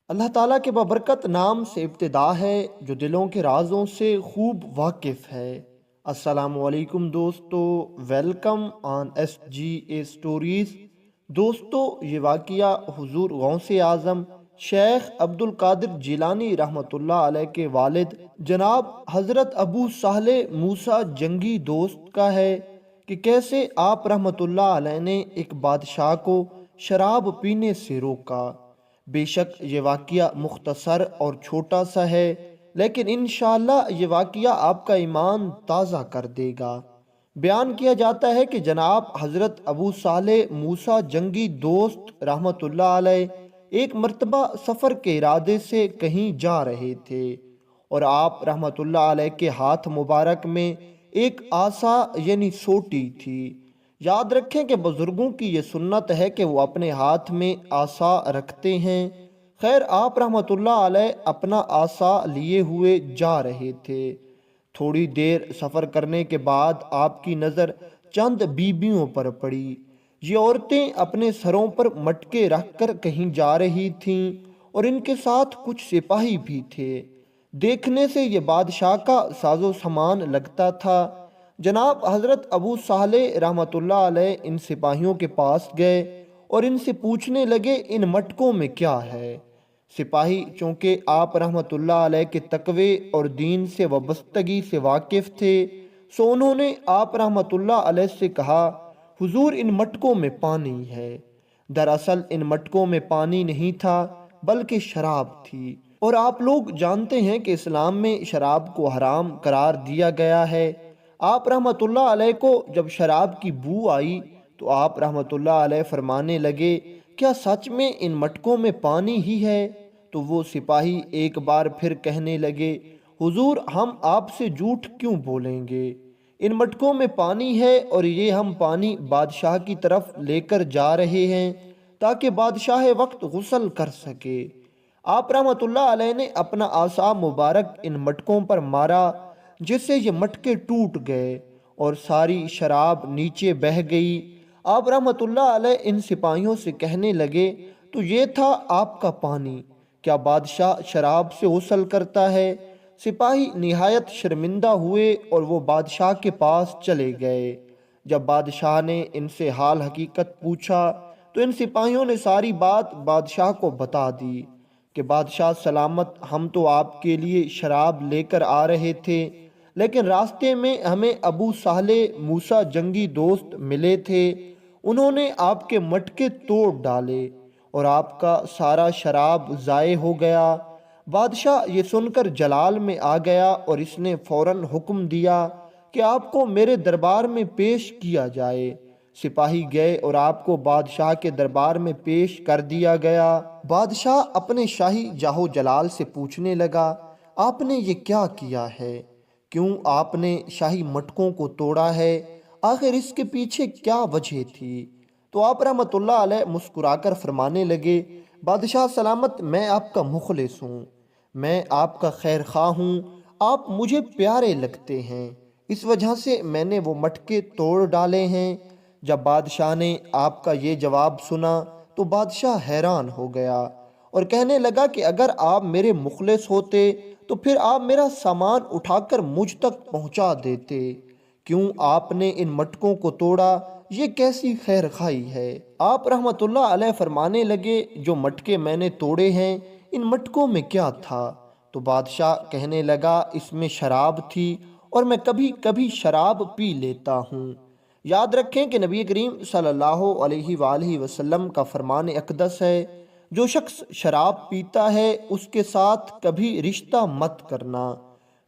اللہ تعالیٰ کے بابرکت نام سے ابتدا ہے جو دلوں کے رازوں سے خوب واقف ہے۔ السلام علیکم دوستو، ویلکم آن SGA سٹوریز۔ دوستو، یہ واقعہ حضور غوث اعظم شیخ عبد القادر جیلانی رحمۃ اللہ علیہ کے والد جناب حضرت ابو صالح موسیٰ جنگی دوست کا ہے کہ کیسے آپ رحمۃ اللہ علیہ نے ایک بادشاہ کو شراب پینے سے روکا۔ بے شک یہ واقعہ مختصر اور چھوٹا سا ہے، لیکن انشاءاللہ یہ واقعہ آپ کا ایمان تازہ کر دے گا۔ بیان کیا جاتا ہے کہ جناب حضرت ابو صالح موسیٰ جنگی دوست رحمت اللہ علیہ ایک مرتبہ سفر کے ارادے سے کہیں جا رہے تھے، اور آپ رحمت اللہ علیہ کے ہاتھ مبارک میں ایک عصا یعنی سوٹی تھی۔ یاد رکھیں کہ بزرگوں کی یہ سنت ہے کہ وہ اپنے ہاتھ میں عصا رکھتے ہیں۔ خیر، آپ رحمت اللہ علیہ اپنا عصا لیے ہوئے جا رہے تھے۔ تھوڑی دیر سفر کرنے کے بعد آپ کی نظر چند بیبیوں پر پڑی۔ یہ عورتیں اپنے سروں پر مٹکے رکھ کر کہیں جا رہی تھیں، اور ان کے ساتھ کچھ سپاہی بھی تھے۔ دیکھنے سے یہ بادشاہ کا ساز و سامان لگتا تھا۔ جناب حضرت ابو صالح رحمت اللہ علیہ ان سپاہیوں کے پاس گئے اور ان سے پوچھنے لگے، ان مٹکوں میں کیا ہے؟ سپاہی چونکہ آپ رحمت اللہ علیہ کے تقوی اور دین سے وابستگی سے واقف تھے، سو انہوں نے آپ رحمت اللہ علیہ سے کہا، حضور ان مٹکوں میں پانی ہے۔ دراصل ان مٹکوں میں پانی نہیں تھا بلکہ شراب تھی، اور آپ لوگ جانتے ہیں کہ اسلام میں شراب کو حرام قرار دیا گیا ہے۔ آپ رحمت اللہ علیہ کو جب شراب کی بو آئی تو آپ رحمت اللہ علیہ فرمانے لگے، کیا سچ میں ان مٹکوں میں پانی ہی ہے؟ تو وہ سپاہی ایک بار پھر کہنے لگے، حضور ہم آپ سے جھوٹ کیوں بولیں گے؟ ان مٹکوں میں پانی ہے، اور یہ ہم پانی بادشاہ کی طرف لے کر جا رہے ہیں تاکہ بادشاہ وقت غسل کر سکے۔ آپ رحمت اللہ علیہ نے اپنا عصا مبارک ان مٹکوں پر مارا، جس سے یہ مٹکے ٹوٹ گئے اور ساری شراب نیچے بہہ گئی۔ آپ رحمت اللہ علیہ ان سپاہیوں سے کہنے لگے، تو یہ تھا آپ کا پانی، کیا بادشاہ شراب سے غسل کرتا ہے؟ سپاہی نہایت شرمندہ ہوئے اور وہ بادشاہ کے پاس چلے گئے۔ جب بادشاہ نے ان سے حال حقیقت پوچھا تو ان سپاہیوں نے ساری بات بادشاہ کو بتا دی کہ بادشاہ سلامت، ہم تو آپ کے لیے شراب لے کر آ رہے تھے، لیکن راستے میں ہمیں ابو صالح موسیٰ جنگی دوست ملے تھے۔ انہوں نے آپ کے مٹکے توڑ ڈالے اور آپ کا سارا شراب ضائع ہو گیا۔ بادشاہ یہ سن کر جلال میں آ گیا، اور اس نے فوراً حکم دیا کہ آپ کو میرے دربار میں پیش کیا جائے۔ سپاہی گئے اور آپ کو بادشاہ کے دربار میں پیش کر دیا گیا۔ بادشاہ اپنے شاہی جاہ و جلال سے پوچھنے لگا، آپ نے یہ کیا کیا ہے؟ کیوں آپ نے شاہی مٹکوں کو توڑا ہے؟ آخر اس کے پیچھے کیا وجہ تھی؟ تو آپ رحمت اللہ علیہ مسکرا کر فرمانے لگے، بادشاہ سلامت، میں آپ کا مخلص ہوں، میں آپ کا خیر خواہ ہوں، آپ مجھے پیارے لگتے ہیں، اس وجہ سے میں نے وہ مٹکے توڑ ڈالے ہیں۔ جب بادشاہ نے آپ کا یہ جواب سنا تو بادشاہ حیران ہو گیا اور کہنے لگا کہ اگر آپ میرے مخلص ہوتے تو پھر آپ میرا سامان اٹھا کر مجھ تک پہنچا دیتے، کیوں آپ نے ان مٹکوں کو توڑا؟ یہ کیسی خیر خواہی ہے؟ آپ رحمت اللہ علیہ فرمانے لگے، جو مٹکے میں نے توڑے ہیں ان مٹکوں میں کیا تھا؟ تو بادشاہ کہنے لگا، اس میں شراب تھی، اور میں کبھی کبھی شراب پی لیتا ہوں۔ یاد رکھیں کہ نبی کریم صلی اللہ علیہ وآلہ وسلم کا فرمان اقدس ہے، جو شخص شراب پیتا ہے اس کے ساتھ کبھی رشتہ مت کرنا۔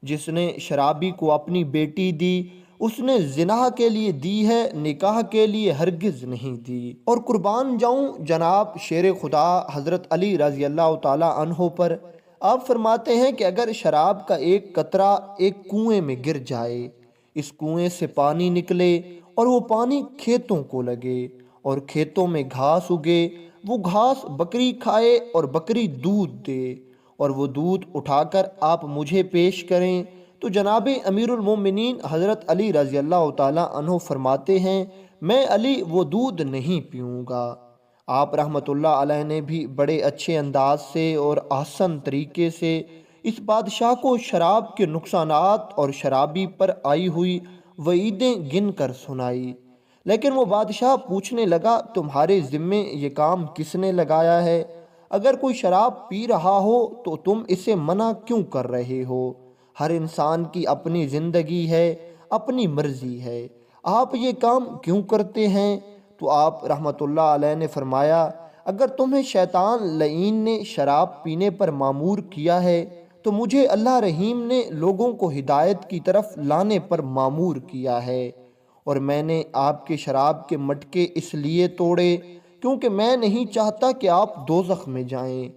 جس نے شرابی کو اپنی بیٹی دی اس نے زنا کے لیے دی ہے، نکاح کے لیے ہرگز نہیں دی۔ اور قربان جاؤں جناب شیر خدا حضرت علی رضی اللہ تعالی عنہ پر، آپ فرماتے ہیں کہ اگر شراب کا ایک قطرہ ایک کنویں میں گر جائے، اس کنویں سے پانی نکلے اور وہ پانی کھیتوں کو لگے اور کھیتوں میں گھاس اگے، وہ گھاس بکری کھائے اور بکری دودھ دے، اور وہ دودھ اٹھا کر آپ مجھے پیش کریں، تو جناب امیر المومنین حضرت علی رضی اللہ تعالی عنہ فرماتے ہیں، میں علی وہ دودھ نہیں پیوں گا۔ آپ رحمۃ اللہ علیہ نے بھی بڑے اچھے انداز سے اور آسن طریقے سے اس بادشاہ کو شراب کے نقصانات اور شرابی پر آئی ہوئی وعیدیں گن کر سنائی۔ لیکن وہ بادشاہ پوچھنے لگا، تمہارے ذمے یہ کام کس نے لگایا ہے؟ اگر کوئی شراب پی رہا ہو تو تم اسے منع کیوں کر رہے ہو؟ ہر انسان کی اپنی زندگی ہے، اپنی مرضی ہے، آپ یہ کام کیوں کرتے ہیں؟ تو آپ رحمۃ اللہ علیہ نے فرمایا، اگر تمہیں شیطان لعین نے شراب پینے پر معمور کیا ہے تو مجھے اللہ رحیم نے لوگوں کو ہدایت کی طرف لانے پر معمور کیا ہے، اور میں نے آپ کے شراب کے مٹکے اس لیے توڑے کیونکہ میں نہیں چاہتا کہ آپ دوزخ میں جائیں۔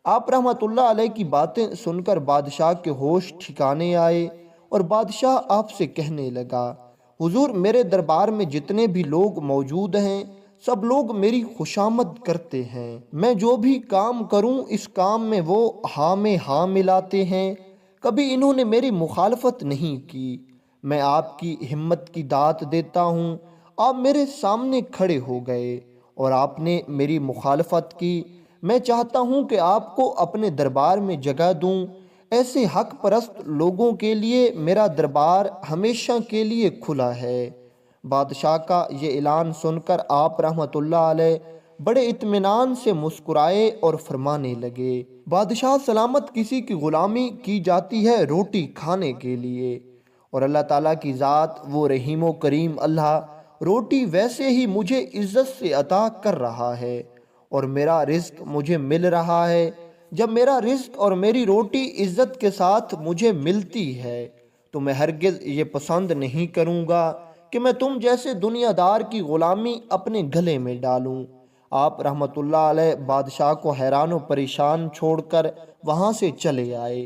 آپ رحمۃ اللہ علیہ کی باتیں سن کر بادشاہ کے ہوش ٹھکانے آئے، اور بادشاہ آپ سے کہنے لگا، حضور میرے دربار میں جتنے بھی لوگ موجود ہیں سب لوگ میری خوشامد کرتے ہیں، میں جو بھی کام کروں اس کام میں وہ ہاں میں ہاں ملاتے ہیں، کبھی انہوں نے میری مخالفت نہیں کی۔ میں آپ کی ہمت کی داد دیتا ہوں، آپ میرے سامنے کھڑے ہو گئے اور آپ نے میری مخالفت کی، میں چاہتا ہوں کہ آپ کو اپنے دربار میں جگہ دوں۔ ایسے حق پرست لوگوں کے لیے میرا دربار ہمیشہ کے لیے کھلا ہے۔ بادشاہ کا یہ اعلان سن کر آپ رحمۃ اللہ علیہ بڑے اطمینان سے مسکرائے اور فرمانے لگے، بادشاہ سلامت کسی کی غلامی کی جاتی ہے روٹی کھانے کے لیے، اور اللہ تعالیٰ کی ذات وہ رحیم و کریم اللہ روٹی ویسے ہی مجھے عزت سے عطا کر رہا ہے، اور میرا رزق مجھے مل رہا ہے۔ جب میرا رزق اور میری روٹی عزت کے ساتھ مجھے ملتی ہے تو میں ہرگز یہ پسند نہیں کروں گا کہ میں تم جیسے دنیا دار کی غلامی اپنے گلے میں ڈالوں۔ آپ رحمۃ اللہ علیہ بادشاہ کو حیران و پریشان چھوڑ کر وہاں سے چلے آئے۔